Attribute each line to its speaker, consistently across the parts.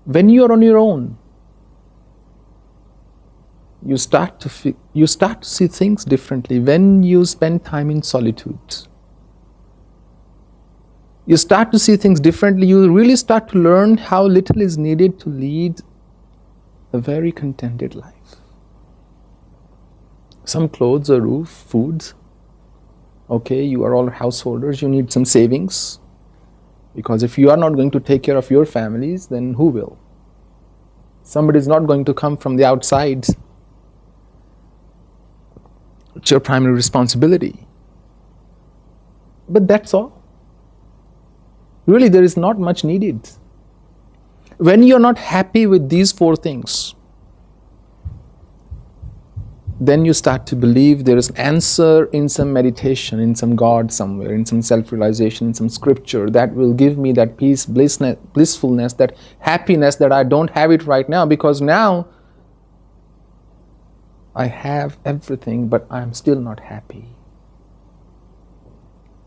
Speaker 1: When you are on your own, you start to see things differently. When you spend time in solitude, you start to see things differently. You really start to learn how little is needed to lead a very contented life. Some clothes, a roof, food. Okay, you are all householders, you need some savings, because if you are not going to take care of your families, then who will? Somebody is not going to come from the outside. It's your primary responsibility. But that's all. Really, there is not much needed. When you're not happy with these four things, then you start to believe there is an answer in some meditation, in some God somewhere, in some self-realization, in some scripture that will give me that peace, blissfulness, that happiness that I don't have it right now, because now I have everything, but I'm still not happy.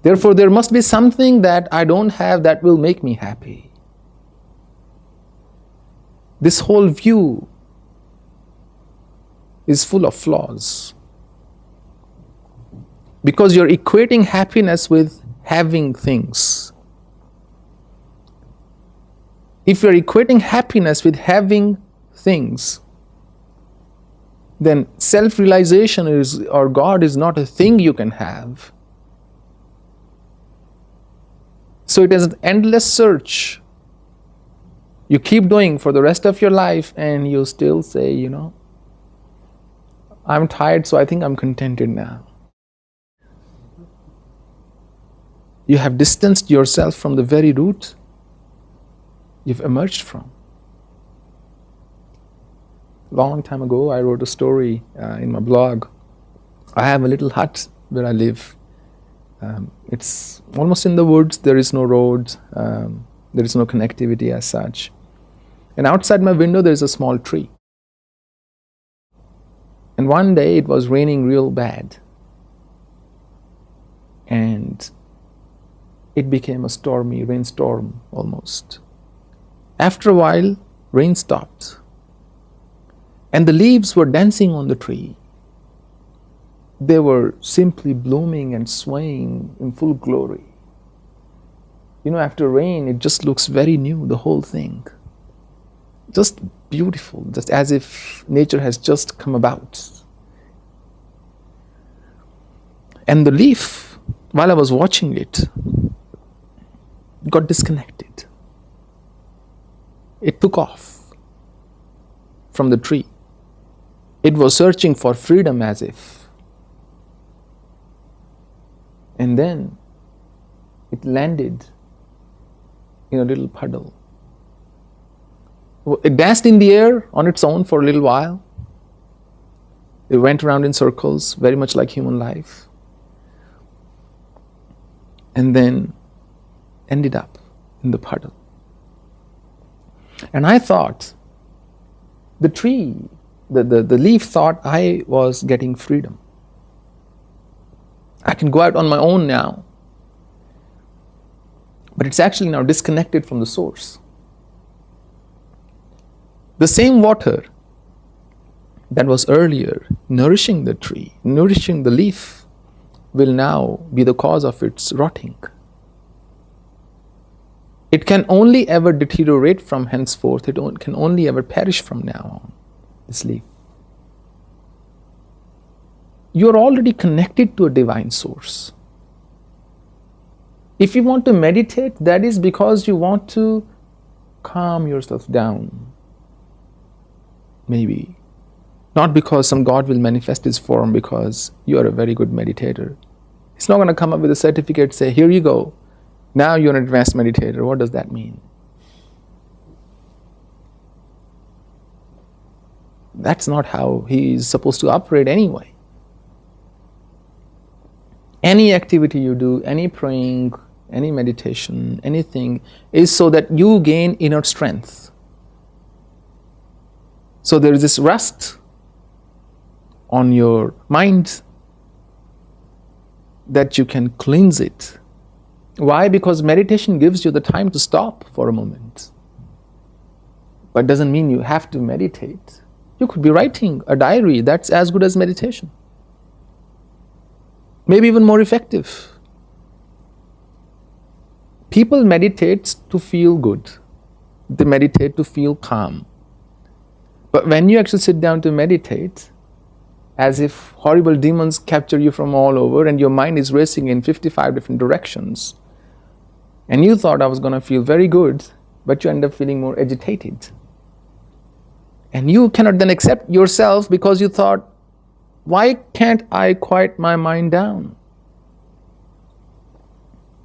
Speaker 1: Therefore, there must be something that I don't have that will make me happy. This whole view is full of flaws, because you're equating happiness with having things. If you're equating happiness with having things, then self-realization or God is not a thing you can have. So it is an endless search you keep doing for the rest of your life, and you still say, I'm tired, so I think I'm contented now. You have distanced yourself from the very root you've emerged from. Long time ago, I wrote a story in my blog. I have a little hut where I live. It's almost in the woods. There is no roads. There is no connectivity as such. And outside my window, there is a small tree. And one day it was raining real bad, and it became a stormy rainstorm almost. After a while, rain stopped, and the leaves were dancing on the tree. They were simply blooming and swaying in full glory. After rain, it just looks very new, the whole thing. Just beautiful, just as if nature has just come about. And the leaf, while I was watching it, got disconnected. It took off from the tree. It was searching for freedom as if. And then it landed in a little puddle. It danced in the air on its own for a little while. It went around in circles, very much like human life. And then ended up in the puddle. And I thought, the tree, the leaf thought I was getting freedom. I can go out on my own now. But it's actually now disconnected from the source. The same water that was earlier nourishing the tree, nourishing the leaf, will now be the cause of its rotting. It can only ever deteriorate from henceforth. It can only ever perish from now on, this leaf. You're already connected to a divine source. If you want to meditate, that is because you want to calm yourself down. Maybe. Not because some God will manifest his form because you are a very good meditator. He's not going to come up with a certificate, say, here you go. Now you're an advanced meditator. What does that mean? That's not how he's supposed to operate anyway. Any activity you do, any praying, any meditation, anything, is so that you gain inner strength. So there is this rust on your mind that you can cleanse it. Why? Because meditation gives you the time to stop for a moment. but doesn't mean you have to meditate. You could be writing a diary. That's as good as meditation. Maybe even more effective. People meditate to feel good. They meditate to feel calm. But when you actually sit down to meditate, as if horrible demons capture you from all over and your mind is racing in 55 different directions, and you thought I was going to feel very good, but you end up feeling more agitated. And you cannot then accept yourself because you thought, why can't I quiet my mind down?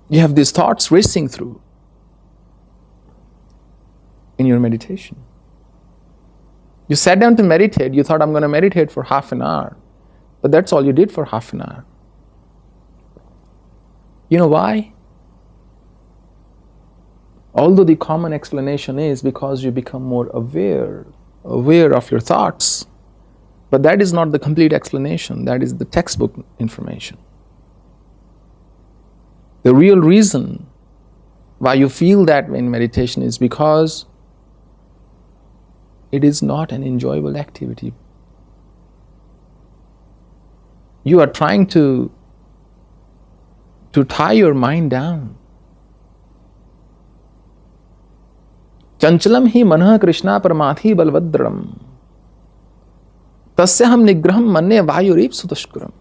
Speaker 1: You have these thoughts racing through in your meditation. You sat down to meditate, you thought I'm going to meditate for half an hour, but that's all you did for half an hour. You know why? Although the common explanation is because you become more aware of your thoughts, but that is not the complete explanation, that is the textbook information. The real reason why you feel that way in meditation is because it is not an enjoyable activity. You are trying to tie your mind down. Chanchalam hi manah Krishna paramathi balvadram tasyaham nigraham manne vayurip sutashkuram.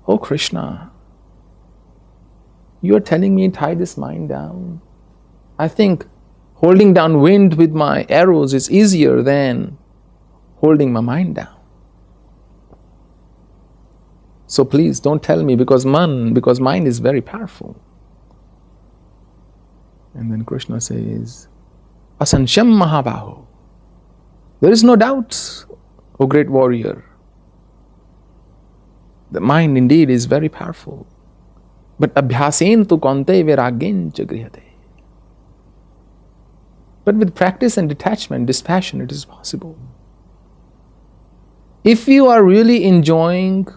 Speaker 1: Oh Krishna, you are telling me tie this mind down. I think holding down wind with my arrows is easier than holding my mind down. So please don't tell me because mind is very powerful. And then Krishna says, Asansham Mahabaho. There is no doubt, O great warrior. The mind indeed is very powerful. But abhyasen tu kante viragyen cha grihate. But with practice and detachment, dispassion, it is possible. If you are really enjoying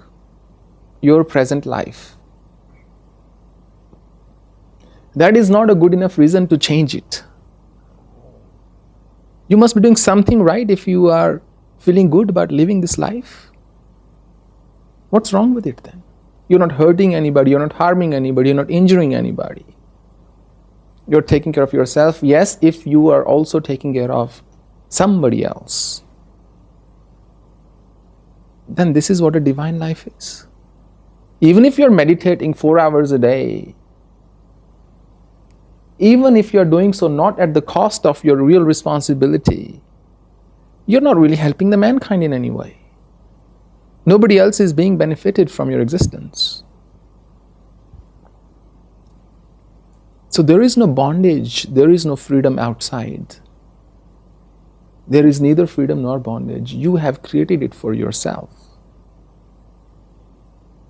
Speaker 1: your present life, that is not a good enough reason to change it. You must be doing something right if you are feeling good about living this life. What's wrong with it then? You're not hurting anybody, you're not harming anybody, you're not injuring anybody. You're taking care of yourself, yes, if you are also taking care of somebody else. Then this is what a divine life is. Even if you're meditating 4 hours a day, even if you're doing so not at the cost of your real responsibility, you're not really helping the mankind in any way. Nobody else is being benefited from your existence. So there is no bondage, there is no freedom outside. There is neither freedom nor bondage. You have created it for yourself.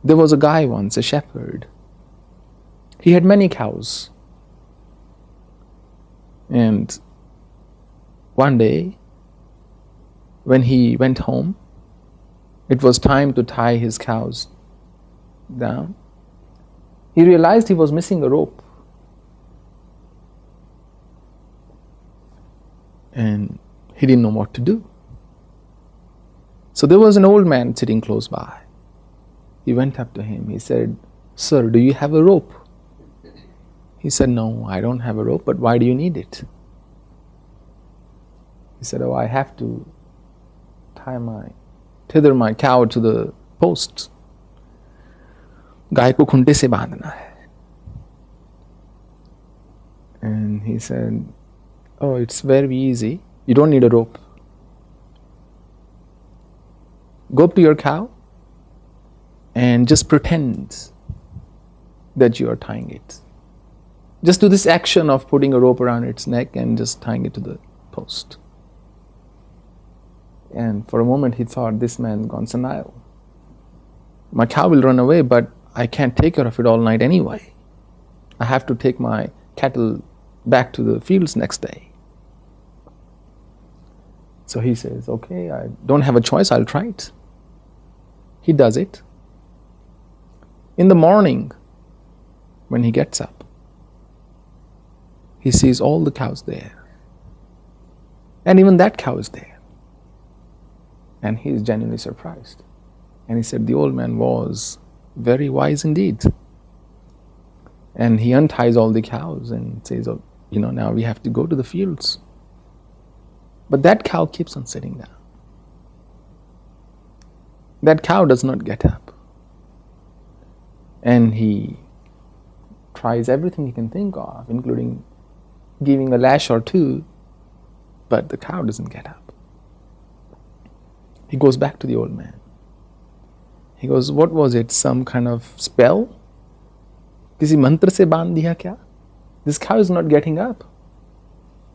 Speaker 1: There was a guy once, a shepherd. He had many cows. And one day, when he went home, it was time to tie his cows down. He realized he was missing a rope. And he didn't know what to do. So there was an old man sitting close by. He went up to him. He said, "Sir, do you have a rope?" He said, "No, I don't have a rope, but why do you need it?" He said, "Oh, I have to tether my cow to the post. गाय को खूंटे से बांधना है." And he said, "Oh, it's very easy. You don't need a rope. Go up to your cow and just pretend that you are tying it. Just do this action of putting a rope around its neck and just tying it to the post." And for a moment he thought, this man gone senile. My cow will run away, but I can't take care of it all night anyway. I have to take my cattle back to the fields next day. So he says, "Okay, I don't have a choice, I'll try it." He does it. In the morning, when he gets up, he sees all the cows there. And even that cow is there. And he is genuinely surprised. And he said, the old man was very wise indeed. And he unties all the cows and says, oh, now we have to go to the fields. But that cow keeps on sitting down. That cow does not get up. And he tries everything he can think of, including giving a lash or two, but the cow doesn't get up. He goes back to the old man. He goes, what was it, some kind of spell? Kisi mantra se bandh diya kya? This cow is not getting up.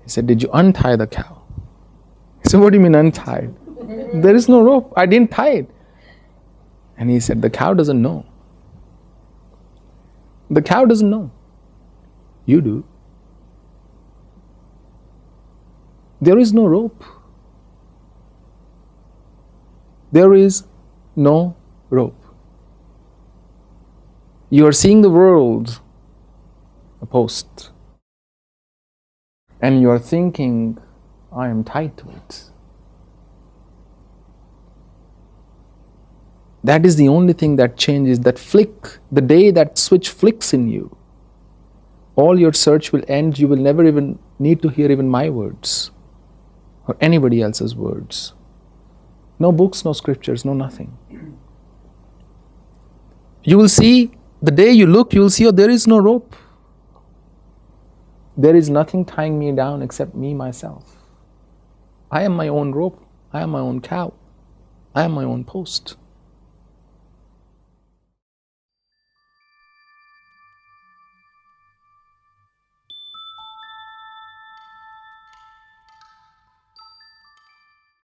Speaker 1: He said, did you untie the cow? He said, what do you mean untied? There is no rope. I didn't tie it. And he said, the cow doesn't know. The cow doesn't know. You do. There is no rope. There is no rope. You are seeing the world, a post, and you are thinking, I am tied to it. That is the only thing that changes, that flick, the day that switch flicks in you, all your search will end. You will never even need to hear even my words or anybody else's words. No books, no scriptures, no nothing. You will see, the day you look, you will see, oh, there is no rope. There is nothing tying me down except me, myself. I am my own rope. I am my own cow. I am my own post.